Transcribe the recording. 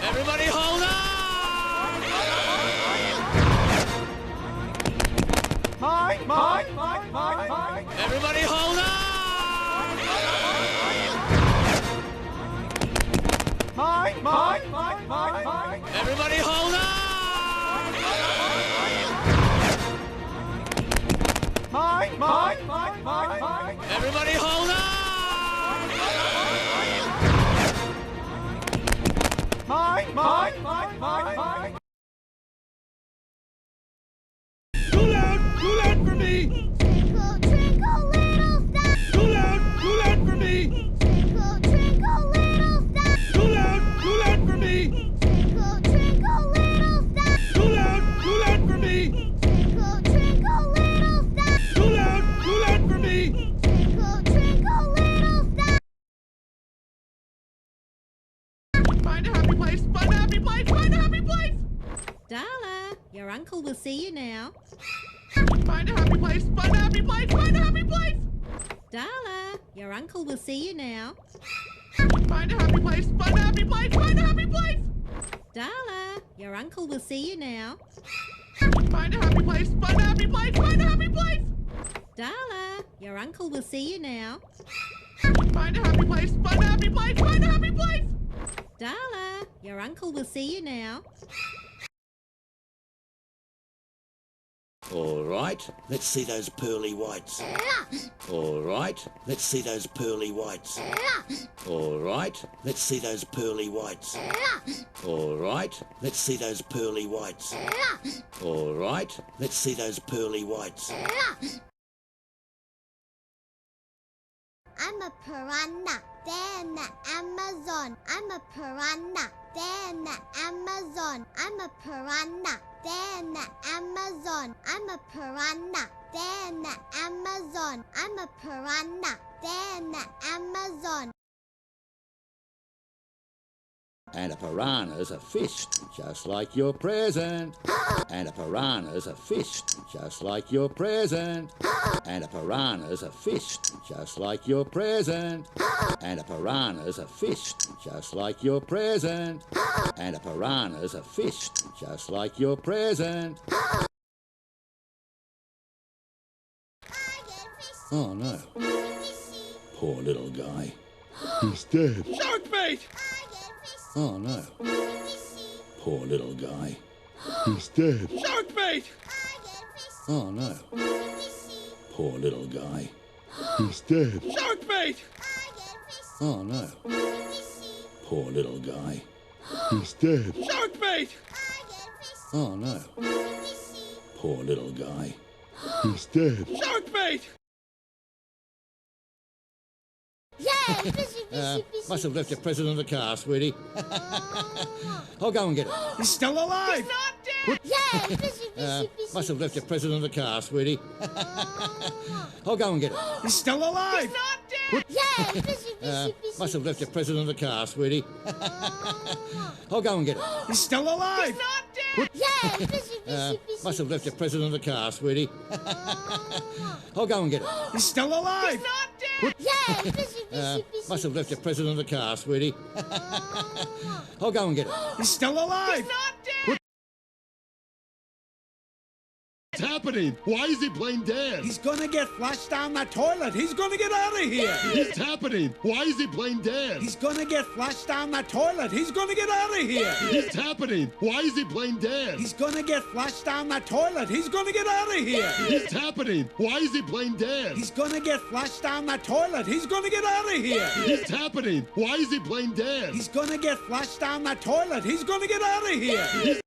Everybody hold on! Everybody hold on! Everybody hold on! Everybody hold on! Too loud for me! Twinkle, twinkle, little star! Too loud for me! Twinkle, twinkle, little star! Too loud for me! Twinkle, twinkle, little star! Too loud for me! Twinkle, twinkle, little star! Too loud for me! Twinkle, twinkle, little star! Find a happy place! Find a happy place! Find a happy place! Darla, your uncle will see you now. Find a happy place! Find a happy place! Find a happy place! Darla, your uncle will see you now. Find a happy place! Find a happy place! Find a happy place! Darla, your uncle will see you now. Find a happy place! Find a happy place! Find a happy place! Darla, your uncle will see you now. Find a happy place! Find a happy place! Find a happy place! Darla, your uncle will see you now. All right, let's see those pearly whites. All right, let's see those pearly whites. All right, let's see those pearly whites. All right, let's see those pearly whites. All right, let's see those pearly whites. I'm a piranha, there in the Amazon. I'm a piranha, there in the Amazon. I'm a piranha, there in the Amazon. I'm a piranha, there in the Amazon. I'm a piranha, there in the Amazon. And a piranha's a fish, just like your present. And a piranha's a fish, just like your present. And a piranha's a fish, just like your present. And a piranha's a fish, just like your present. And a piranha's a fish, just like your present. Oh no. Poor little guy. He's dead. Shark bait! Oh no. Poor little guy. He's dead. Shark bait! Oh no. Poor little guy. He's dead. Shark bait! Oh no. Poor little guy. He's dead. Shark bait! Oh no. Poor little guy. He's dead. Shark bait! Yay! Fishy, fishy, fishy. Must have left your present in the car, sweetie. I'll go and get it. He's still alive! He's not dead! Yay! Fishy, fishy, fishy. Must have left your present in the car, sweetie. I'll go and get it. He's still alive! He's not dead! Yay! Fishy, fishy, fishy. Must have left your present in the car, sweetie. I'll go and get it. He's still alive! He's not dead! Yay! Fishy, fishy, fishy. Must have left your present in the car, sweetie. I'll go and get it. He's still alive! He's not dead! Yay! Fishy, fishy, fishy. Must have left your present in the car, sweetie. I'll go and get it. He's still alive! He's not dead! What's happening? Why is he playing dead? He's gonna get flushed down the toilet. He's gonna get out of here. What's happening? Why is he playing dead? He's gonna get flushed down the toilet. He's gonna get out of here. What's happening? Why is he playing dead? He's gonna get flushed down the toilet. He's gonna get out of here. What's happening? Why is he playing dead? He's gonna get flushed down the toilet. He's gonna get out of here. What's happening? Why is he playing dead? He's gonna get flushed down the toilet. He's gonna get out of here.